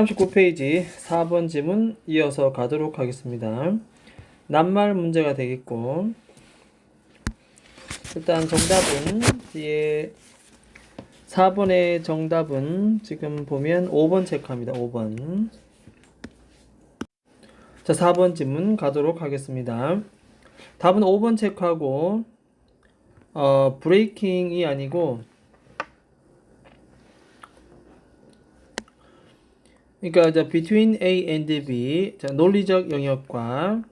39페이지 4번 지문 이어서 가도록 하겠습니다. 낱말 문제가 되겠고, 일단 정답은 뒤에 4번의 정답은 지금 보면 5번 체크합니다. 5번. 자, 4번 지문 가도록 하겠습니다. 답은 5번 체크하고 브레이킹이 아니고, 그러니까 이제 between A and B, 자, 논리적 영역과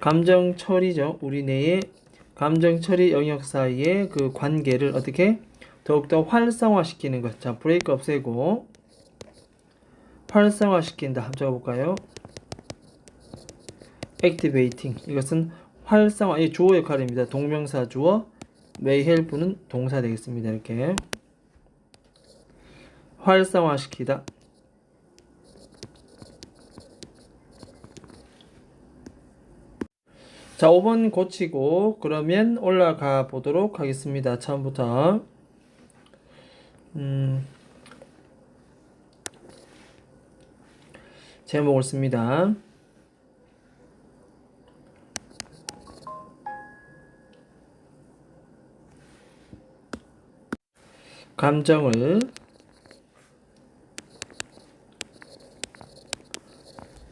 감정 처리죠. 우리 내의 감정 처리 영역 사이의 그 관계를 어떻게 더욱더 활성화시키는 것. 자, 브레이크 없애고 활성화시킨다. 한번 적어볼까요? activating. 이것은 활성화, 이 주어 역할입니다. 동명사 주어, may help는 동사 되겠습니다. 이렇게 활성화시키다. 자, 5번 고치고 그러면 올라가 보도록 하겠습니다. 처음부터 제목을 씁니다. 감정을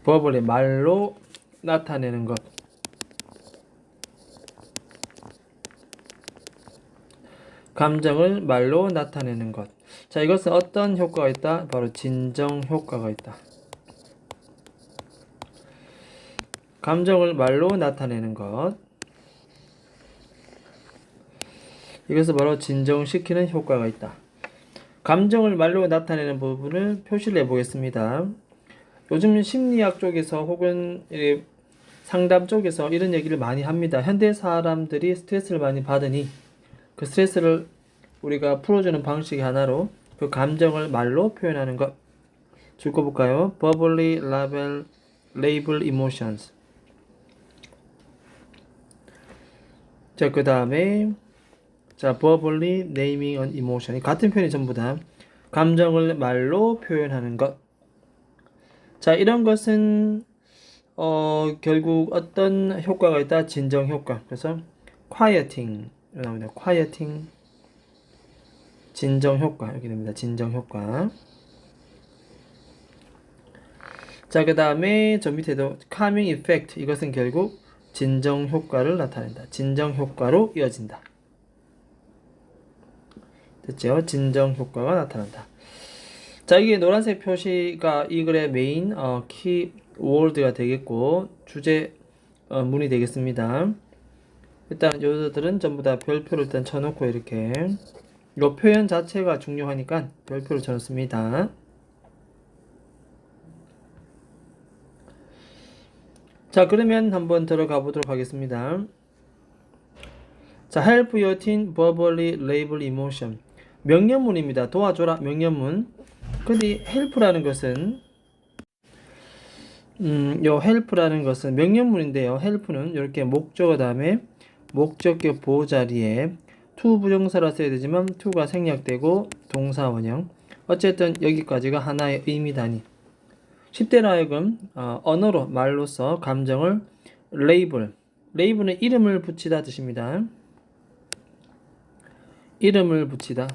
버블의 말로 나타내는 것. 감정을 말로 나타내는 것. 자, 이것은 어떤 효과가 있다? 바로 진정 효과가 있다. 감정을 말로 나타내는 것. 이것은 바로 진정시키는 효과가 있다. 감정을 말로 나타내는 부분을 표시를 해보겠습니다. 요즘 심리학 쪽에서 혹은 상담 쪽에서 이런 얘기를 많이 합니다. 현대 사람들이 스트레스를 많이 받으니 그 스트레스를 우리가 풀어주는 방식의 하나로 그 감정을 말로 표현하는 것. 읽어볼까요? verbally label emotions. 자, 그 다음에 자, verbally naming an emotion. 같은 표현이 전부 다 감정을 말로 표현하는 것. 자, 이런 것은 결국 어떤 효과가 있다? 진정 효과. 그래서 quieting 나옵니다. quieting 진정 효과 이렇게 됩니다. 진정 효과. 자, 그 다음에 저 밑에도 calming effect. 이것은 결국 진정 효과를 나타낸다. 진정 효과로 이어진다. 됐죠? 진정 효과가 나타난다. 자, 이게 노란색 표시가 이 글의 메인 키워드가 되겠고 주제 문이 되겠습니다. 일단 요들은 전부 다 별표를 일단 쳐놓고 이렇게 요 표현 자체가 중요하니까 별표를 쳐놓습니다. 자, 그러면 한번 들어가 보도록 하겠습니다. 자, help your teen verbally label emotion. 명령문입니다. 도와줘라. 명령문. 근데 help라는 것은 요 help라는 것은 명령문인데요. help는 이렇게 목적어 다음에 목적격 보호자리에 to 부정사라 써야 되지만 to가 생략되고 동사 원형. 어쨌든 여기까지가 하나의 의미 단위. 10대로 하여금 언어로 말로써 감정을 label은 이름을 붙이다 뜻입니다. 이름을 붙이다.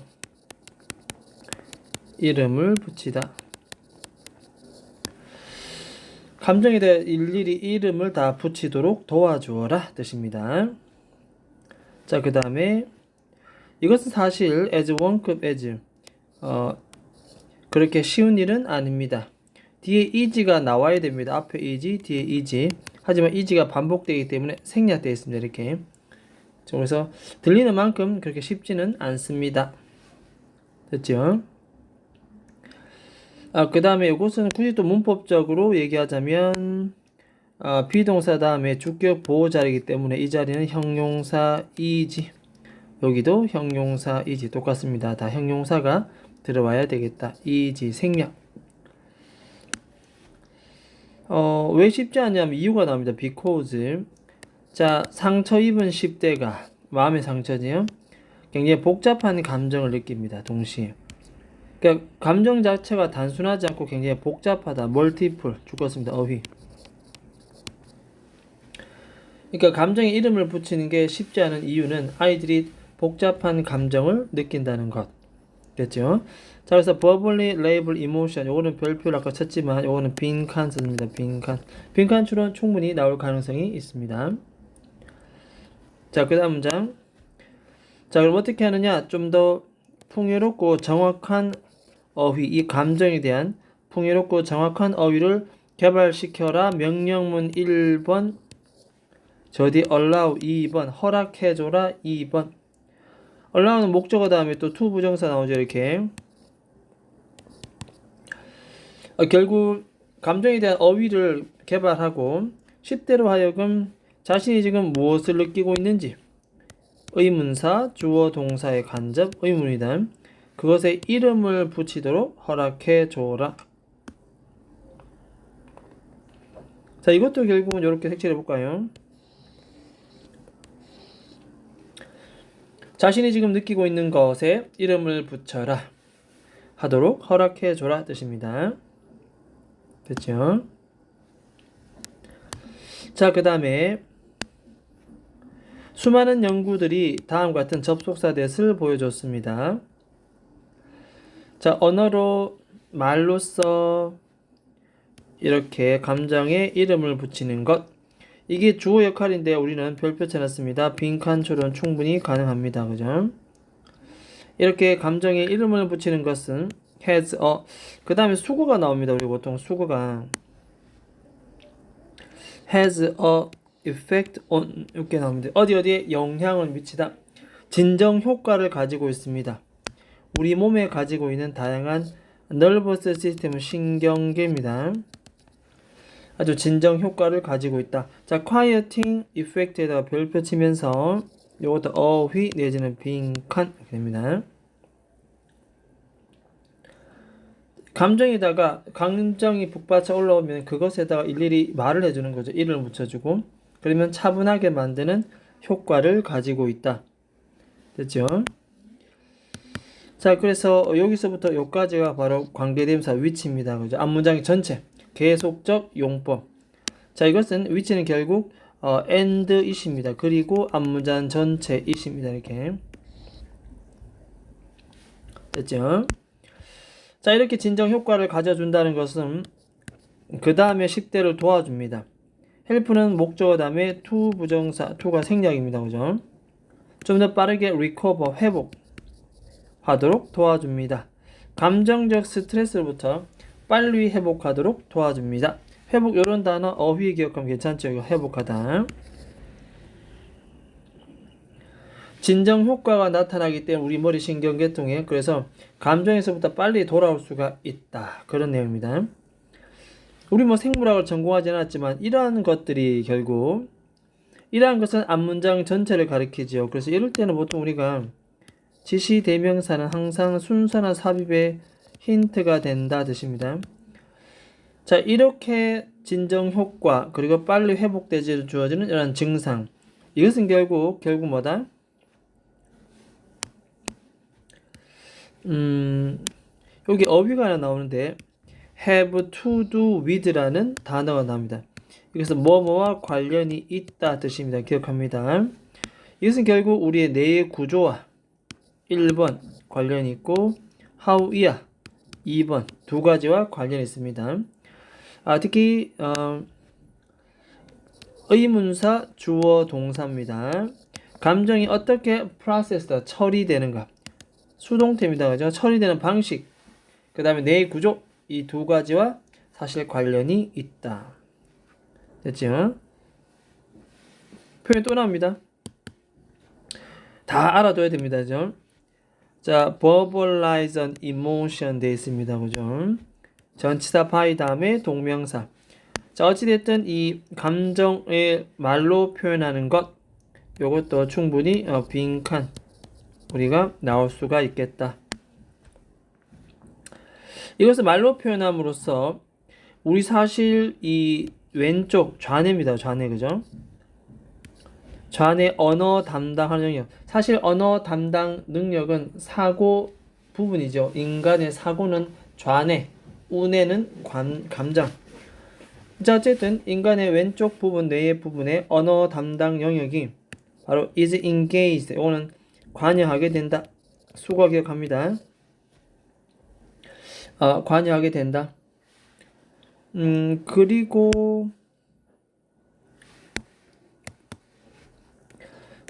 이름을 붙이다. 감정에 대해 일일이 이름을 다 붙이도록 도와주어라 뜻입니다. 자, 그 다음에 이것은 사실 as 원급 as 그렇게 쉬운 일은 아닙니다. 뒤에 is가 나와야 됩니다. 앞에 is, 뒤에 is. 하지만 is가 반복되기 때문에 생략되어 있습니다. 이렇게. 그래서 들리는 만큼 그렇게 쉽지는 않습니다. 됐죠? 그 다음에 이것은 굳이 또 문법적으로 얘기하자면 비동사 다음에 주격 보호자리이기 때문에 이 자리는 형용사 is. 여기도 형용사 is 똑같습니다. 다 형용사가 들어와야 되겠다. is 생략. 왜 쉽지 않냐면 이유가 나옵니다. because. 자, 상처 입은 10대가 마음의 상처지요. 굉장히 복잡한 감정을 느낍니다. 동시에. 그러니까 감정 자체가 단순하지 않고 굉장히 복잡하다. 멀티플 죽었습니다. 어휘. 그러니까 감정에 이름을 붙이는 게 쉽지 않은 이유는 아이들이 복잡한 감정을 느낀다는 것. 됐죠? 자, 그래서 verbally label emotion. 요거는 별표를 아까 쳤지만 요거는 빈칸 씁니다. 빈칸. 빈칸 추론 충분히 나올 가능성이 있습니다. 자, 그 다음 문장. 자, 그럼 어떻게 하느냐? 좀 더 풍요롭고 정확한 어휘, 이 감정에 대한 풍요롭고 정확한 어휘를 개발시켜라. 명령문 1번, 저디 allow 2번, 허락해줘라 2번. allow는 목적어 다음에 또 to 부정사 나오죠. 이렇게. 결국 감정에 대한 어휘를 개발하고 10대로 하여금 자신이 지금 무엇을 느끼고 있는지 의문사, 주어, 동사의 간접 의문이다. 그것에 이름을 붙이도록 허락해줘라. 자, 이것도 결국은 이렇게 색칠해 볼까요? 자신이 지금 느끼고 있는 것에 이름을 붙여라 하도록 허락해줘라 뜻입니다. 됐죠? 자, 그 다음에 수많은 연구들이 다음 같은 접속사 대을 보여줬습니다. 자, 언어로 말로써 이렇게 감정에 이름을 붙이는 것, 이게 주어 역할인데 우리는 별표 쳐놨습니다. 빈칸 추론 충분히 가능합니다. 그죠? 이렇게 감정에 이름을 붙이는 것은 has a, 그 다음에 수거가 나옵니다. 우리 보통 수거가 has a effect on 이렇게 나옵니다. 어디에 영향을 미치다. 진정 효과를 가지고 있습니다. 우리 몸에 가지고 있는 다양한 nervous system 신경계입니다. 아주 진정 효과를 가지고 있다. 자, quieting effect에다가 별표 치면서 이것도 어휘 내지는 빈칸 이렇게 됩니다. 감정에다가 감정이 북받쳐 올라오면 그것에다가 일일이 말을 해주는 거죠. 이름을 붙여주고 그러면 차분하게 만드는 효과를 가지고 있다. 됐죠? 자, 그래서 여기서부터 여기까지가 바로 관계대명사 위치입니다. 그죠? 앞문장의 전체 계속적 용법. 자, 이것은 위치는 결국 and is입니다. 그리고 앞문장 전체 is입니다. 이렇게 됐죠? 자, 이렇게 진정 효과를 가져준다는 것은 그 다음에 10대를 도와줍니다. help는 목적어 다음에 to 부정사, to가 생략입니다. 그죠? 좀 더 빠르게 recover, 회복하도록 도와줍니다. 감정적 스트레스로부터 빨리 회복하도록 도와줍니다. 회복, 이런 단어 어휘 기억하면 괜찮죠? 이거 회복하다. 진정 효과가 나타나기 때문에 우리 머리 신경계통에 그래서 감정에서부터 빨리 돌아올 수가 있다. 그런 내용입니다. 우리 뭐 생물학을 전공하지 않았지만 이러한 것들이 결국 이러한 것은 앞문장 전체를 가리키죠. 그래서 이럴 때는 보통 우리가 지시 대명사는 항상 순서나 삽입에 힌트가 된다 뜻입니다. 자, 이렇게 진정 효과 그리고 빨리 회복되지 주어지는 이런 증상, 이것은 결국 뭐다? 여기 어휘가 하나 나오는데 have to do with라는 단어가 나옵니다. 이것은 뭐뭐와 관련이 있다 뜻입니다. 기억합니다. 이것은 결국 우리의 뇌의 구조와 1번 관련이 있고 how이야 2번 두 가지와 관련이 있습니다. 특히 의문사 주어 동사입니다. 감정이 어떻게 프로세스다 처리되는가, 수동태입니다. 그죠? 처리되는 방식, 그 다음에 뇌의 구조, 이 두 가지와 사실 관련이 있다. 됐죠? 표현 또 나옵니다. 다 알아둬야 됩니다. 그죠? 자, verbalize an emotion 되어 있습니다. 그죠? 전치사 by 다음에 동명사. 자, 어찌됐든 이 감정을 말로 표현하는 것, 요것도 충분히 빈칸 우리가 나올 수가 있겠다. 이것을 말로 표현함으로써 우리 사실 이 왼쪽 좌뇌입니다. 좌뇌, 그죠? 좌뇌 언어 담당하는 능력. 사실 언어 담당 능력은 사고 부분이죠. 인간의 사고는 좌뇌, 우뇌는 감정. 자, 어쨌든 인간의 왼쪽 부분, 뇌의 부분에 언어 담당 영역이 바로 is engaged. 이거는 관여하게 된다. 수거 기억합니다. 관여하게 된다. 그리고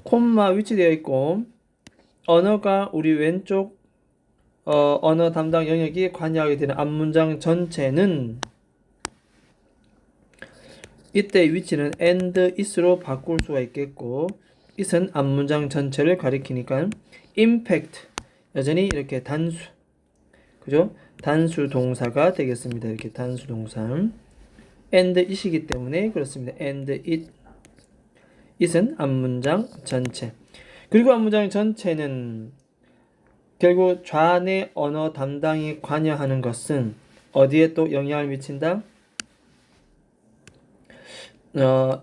콤마 위치되어 있고 언어가 우리 왼쪽 언어 담당 영역이 관여하게 되는 앞문장 전체는 이때 위치는 and is로 바꿀 수가 있겠고 is은 앞문장 전체를 가리키니까 impact 여전히 이렇게 단수 그죠? 단수 동사가 되겠습니다. 이렇게 단수 동사 and it이기 때문에 그렇습니다. and it은 앞문장 전체. 그리고 앞문장 전체는 결국 좌뇌 언어 담당이 관여하는 것은 어디에 또 영향을 미친다?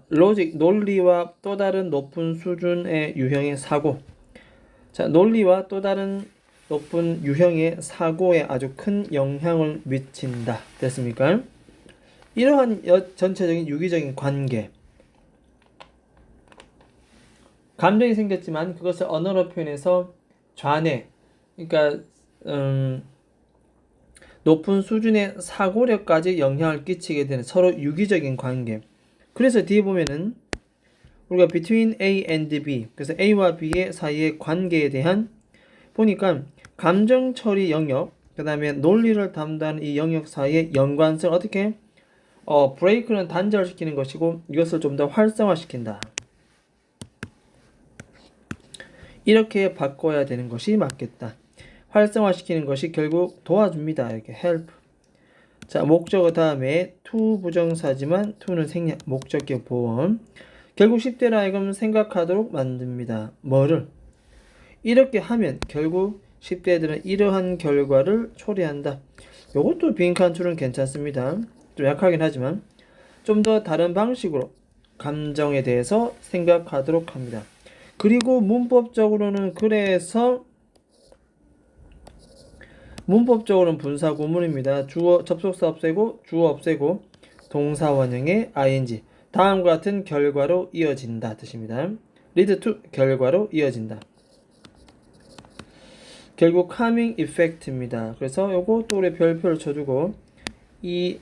로직, 논리와 또 다른 높은 수준의 유형의 사고. 자, 논리와 또 다른 높은 유형의 사고에 아주 큰 영향을 미친다. 됐습니까? 이러한 전체적인 유기적인 관계. 감정이 생겼지만 그것을 언어로 표현해서 좌뇌, 그러니까 높은 수준의 사고력까지 영향을 끼치게 되는 서로 유기적인 관계. 그래서 뒤에 보면은 우리가 between A and B, 그래서 A와 B의 사이의 관계에 대한 보니까 감정 처리 영역, 그 다음에 논리를 담당하는 이 영역 사이의 연관성을 어떻게 브레이크는 단절시키는 것이고 이것을 좀 더 활성화시킨다. 이렇게 바꿔야 되는 것이 맞겠다. 활성화시키는 것이 결국 도와줍니다. 이렇게 help. 자, 목적어 다음에 to 부정사지만 to는 생략, 목적격 보험. 결국 10대로 하여금 생각하도록 만듭니다. 뭐를? 이렇게 하면 결국 10대들은 이러한 결과를 초래한다. 이것도 빈칸 줄은 괜찮습니다. 좀 약하긴 하지만 좀 더 다른 방식으로 감정에 대해서 생각하도록 합니다. 그리고 문법적으로는 그래서 문법적으로는 분사 구문입니다. 주어 접속사 없애고 주어 없애고 동사 원형의 ing 다음과 같은 결과로 이어진다 뜻입니다. lead to 결과로 이어진다. 결국 calming effect입니다. 그래서 요거 또 우리 별표를 쳐주고 이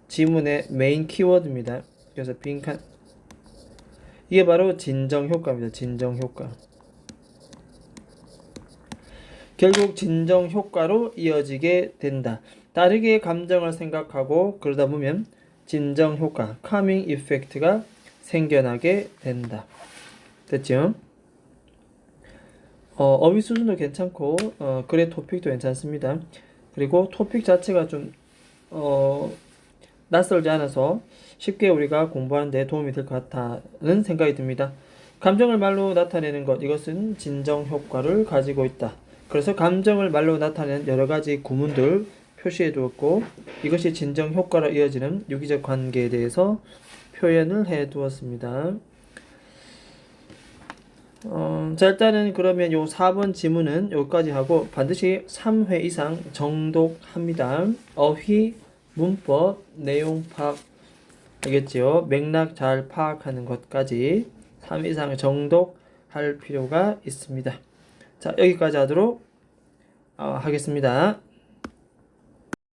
지문의 메인 키워드입니다. 그래서 빈칸 이게 바로 진정 효과입니다. 진정 효과. 결국 진정 효과로 이어지게 된다. 다르게 감정을 생각하고 그러다 보면 진정 효과, calming effect가 생겨나게 된다. 됐죠? 어휘 수준도 괜찮고 글의 토픽도 괜찮습니다. 그리고 토픽 자체가 좀 낯설지 않아서 쉽게 우리가 공부하는 데 도움이 될 것 같다는 생각이 듭니다. 감정을 말로 나타내는 것, 이것은 진정 효과를 가지고 있다. 그래서 감정을 말로 나타내는 여러 가지 구문들 표시해 두었고 이것이 진정 효과로 이어지는 유기적 관계에 대해서 표현을 해 두었습니다. 자, 일단은 그러면 요 4번 지문은 여기까지 하고 반드시 3회 이상 정독합니다. 어휘, 문법, 내용 파악 알겠지요? 맥락 잘 파악하는 것까지 3회 이상 정독할 필요가 있습니다. 자, 여기까지 하도록 하겠습니다.